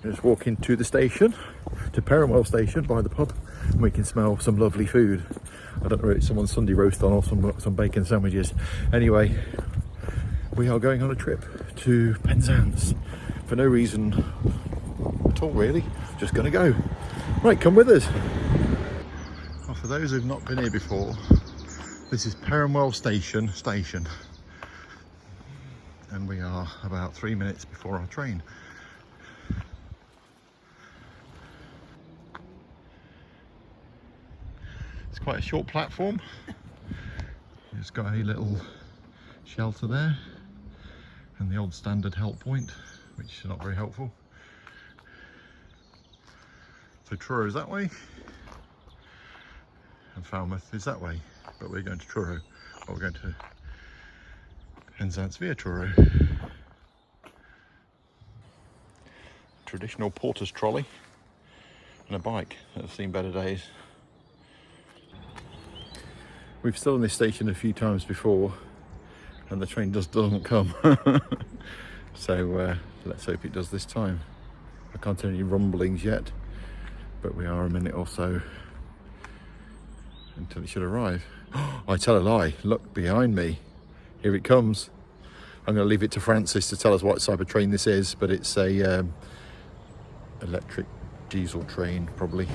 Just walk into the station, to Perranwell Station by the pub, and we can smell some lovely food. I don't know if it's someone's Sunday roast on or some bacon sandwiches. Anyway, we are going on a trip to Penzance for no reason at all really, just gonna go. Right, come with us. Well, for those who've not been here before, this is Perranwell Station, and we are about 3 minutes before our train. It's quite a short platform. It's got a little shelter there and the old standard help point, which is not very helpful. So Truro is that way and Falmouth is that way, but we're going to Truro, or we're going to Penzance via Truro. Traditional porter's trolley and a bike that have seen better days. We've stood on this station a few times before and the train doesn't come. So let's hope it does this time. I can't hear any rumblings yet, but we are a minute or so until it should arrive. I tell a lie, look behind me, here it comes. I'm going to leave it to Francis to tell us what type of train this is, but it's a electric diesel train probably.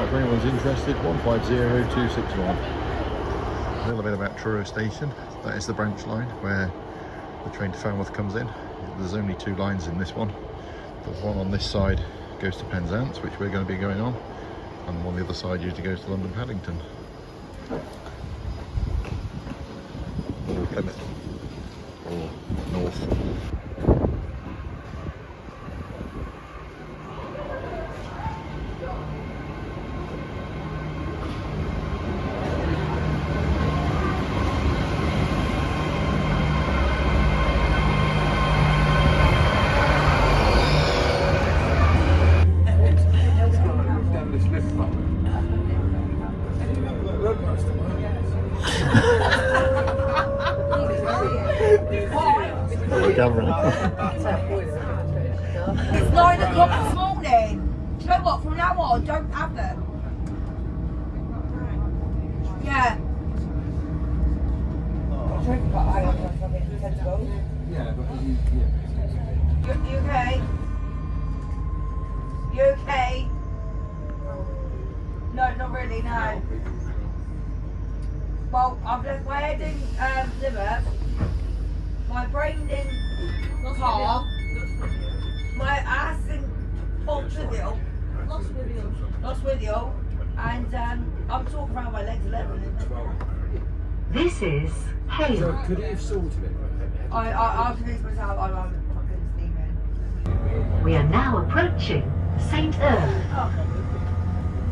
If anyone's interested, 150261. A little bit about Truro Station. That is the branch line where the train to Falmouth comes in. There's only 2 lines in this one. The one on this side goes to Penzance, which we're going to be going on, and the one on the other side usually goes to London Paddington. Or Plymouth. Or North. It's 9 o'clock this morning. Do you know what? From now on, don't have them. Yeah. You okay? You okay? No, not really, no. Well, I've left my head in Plymouth, my brain in car, my ass in Portugal, lost with you, and I'm talking around my legs 11. This is Hale. So could you have sorted it? I convinced myself I'm fucking steaming. We are now approaching St. Earth.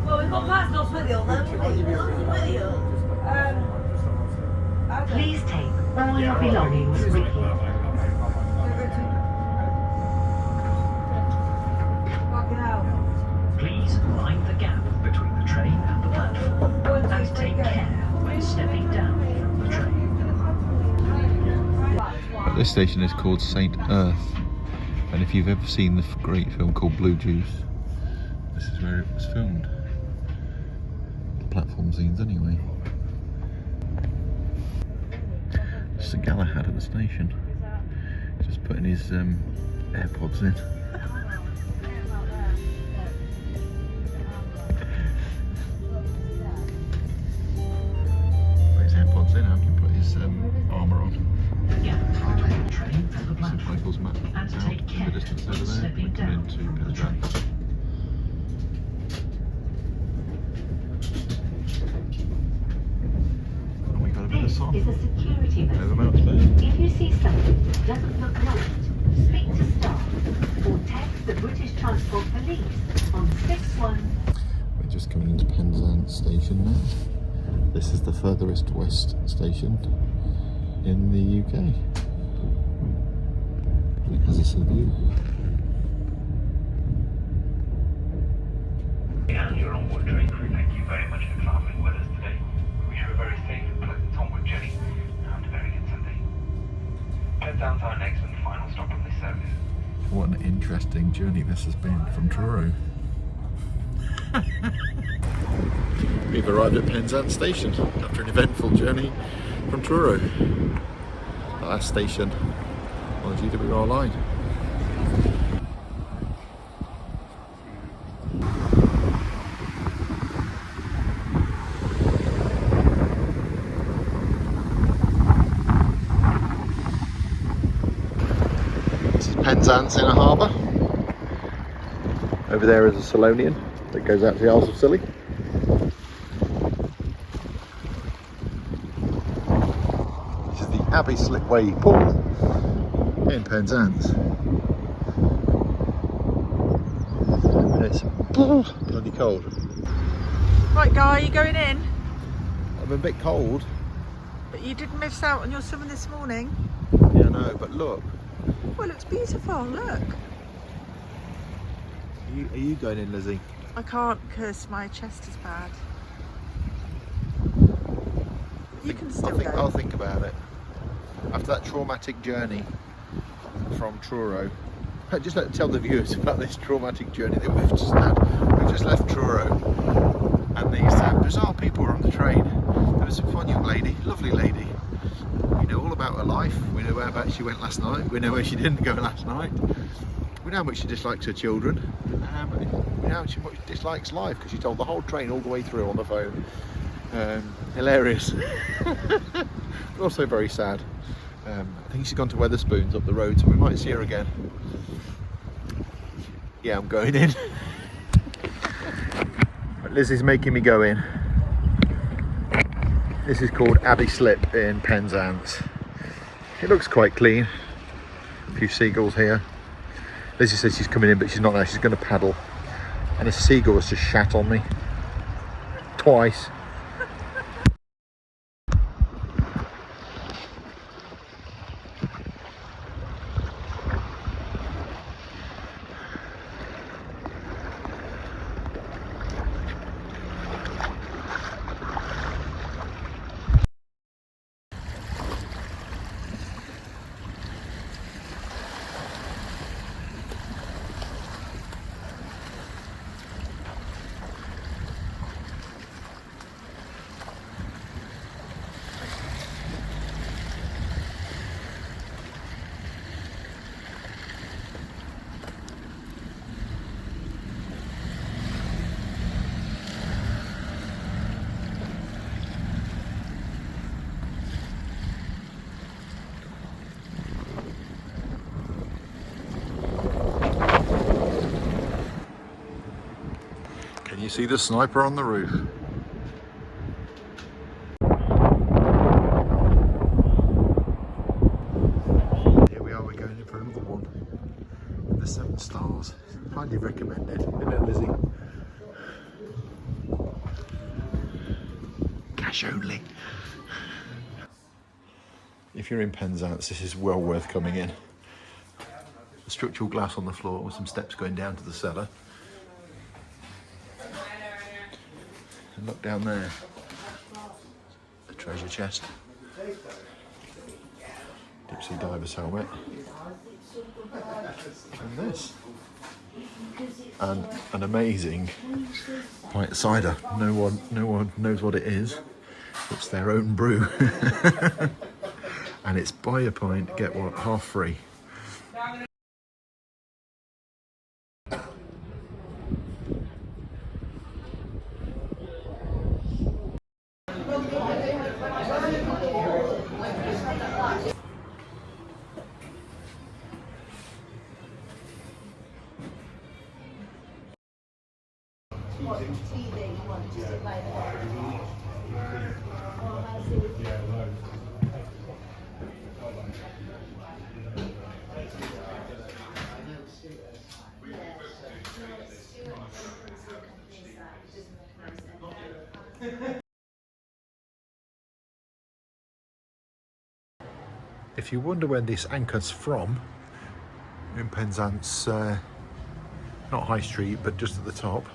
Well, we've got past Lost with you, then. Okay. Please take all your belongings with you. Fucking hell. Please mind the gap between the train and the platform, and take care when stepping down from the train. This station is called St. Earth, and if you've ever seen the great film called Blue Juice, this is where it was filmed. The platform scenes anyway. Sir Galahad at the station, just putting his AirPods in. Put his AirPods in, how can he put his armour on? Gap between the train and the St. platform, Michael's map and out take in care the distance when over there. stepping We come down into from the train. Penzance. And we got a bit of This song. is a security Over message. Mounts there. If you see something that doesn't look right, speak to staff or text the British Transport Police on 61. We're just station now. This is the furthest west station in the UK. It has a sea view. And your onward train crew, thank you very much for travelling with us today. We wish you a very safe and pleasant onward journey and a very good Sunday. Penzance our next and final stop on this service. What an interesting journey this has been from Truro. We've arrived at Penzance station after an eventful journey from Truro. The last station on the GWR line. This is Penzance Inner Harbour. Over there is a Solonian that goes out to the Isles of Scilly. This is the Abbey Slipway Pool in Penzance. And it's bloody cold. Right, Guy, you going in? I'm a bit cold. But you didn't miss out on your swimming this morning. Yeah, I know, but look. Well, it looks beautiful. Look. Are you going in, Lizzie? I can't because my chest is bad. You can still go. I'll think about it. After that traumatic journey from Truro, just tell the viewers about this traumatic journey that we've just had. We've just left Truro, and these bizarre people were on the train. There was a fun young lady, lovely lady. We know all about her life. We know whereabouts she went last night. We know where she didn't go last night. We know how much she dislikes her children. We know how much she dislikes life because she told the whole train all the way through on the phone. Hilarious. But also very sad. I think she's gone to Wetherspoons up the road, so we might see her again. Yeah, I'm going in. But Lizzie's making me go in. This is called Abbey Slip in Penzance. It looks quite clean. A few seagulls here. Lizzie says she's coming in, but she's not now. She's going to paddle. And a seagull has just shat on me. Twice. Can you see the sniper on the roof? Here we are, we're going in for another one. The 7 stars. Highly recommended, isn't it, Lizzie? Cash only. If you're in Penzance, this is well worth coming in. The structural glass on the floor with some steps going down to the cellar. And look down there, the treasure chest, deep sea diver's helmet, and this, and an amazing white cider. No one knows what it is. It's their own brew, and it's buy a pint, get what, half free. If you wonder where this anchor's from, in Penzance, not High Street, but just at the top,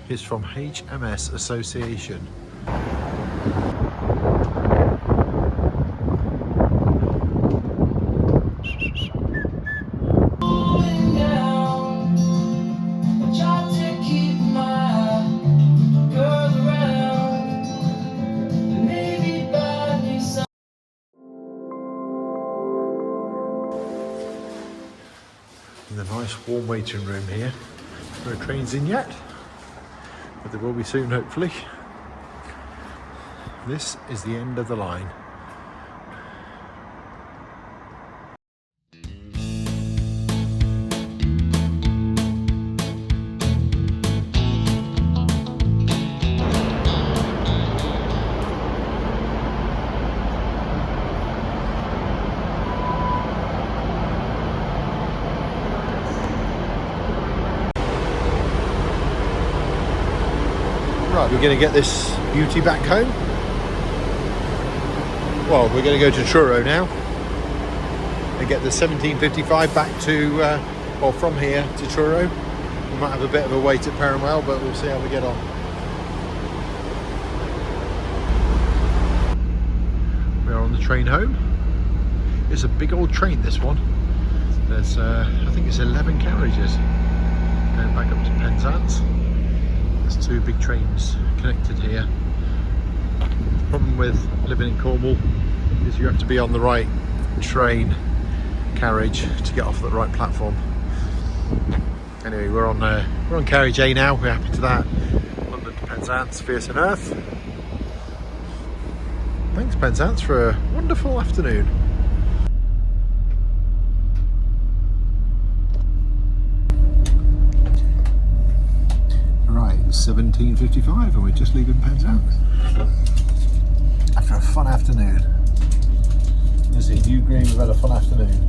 it's from HMS Association. In the nice warm waiting room here. No trains in yet, but there will be soon, hopefully. This is the end of the line. Right, we're going to get this beauty back home. Well, we're going to go to Truro now and get the 1755 back to, well, from here to Truro. We might have a bit of a wait at Perranwell, but we'll see how we get on. We are on the train home. It's a big old train, this one. There's, I think it's 11 carriages going back up to Penzance. There's two big trains connected here. The problem with living in Cornwall is you have to be on the right train carriage to get off the right platform. Anyway, we're on carriage A now. We're happy to that. London to Penzance, Fierce and Earth. Thanks Penzance for a wonderful afternoon. Right, it's 17:55 and we're just leaving Penzance after a fun afternoon. Lizzie, do you agree we've had a fun afternoon?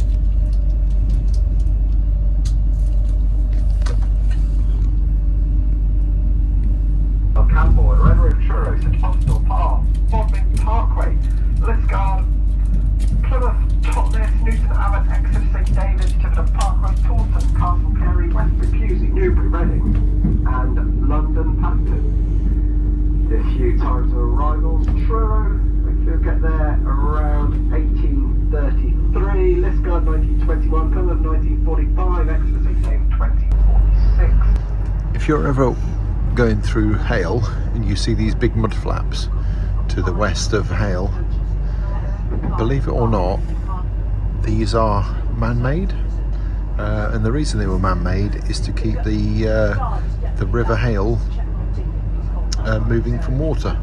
Camborne, Redruth, Truro, St Austell, Parr, Bodmin, Parkway, Liscard, Plymouth, Totnes, Newton Abbot, Exeter, St David's, Tiverton Parkway, Taunton, Castle Carey, Westbury, Pusey, Newbury, Reading, and London Paddington. This few times of arrivals: Truro, you'll get there around 1833, Liscard 1921, Plymouth 1945, Exeter St David's 2046. If you're ever going through Hale and you see these big mud flaps to the west of Hale, believe it or not, these are man-made, and the reason they were man-made is to keep the River Hale moving from water.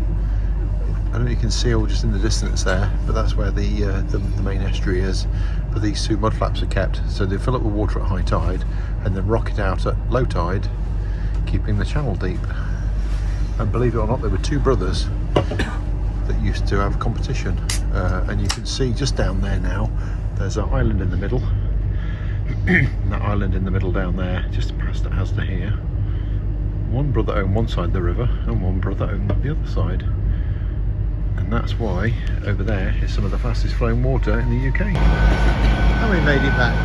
I don't know if you can see all just in the distance there, but that's where the main estuary is. But these two mud flaps are kept, so they fill up with water at high tide and then rock it out at low tide, keeping the channel deep. And believe it or not, there were two brothers that used to have competition, and you can see just down there now there's an island in the middle. And that island in the middle down there, just past Asda here, one brother owned one side of the river and one brother owned the other side, and that's why over there is some of the fastest flowing water in the UK. And we made it back.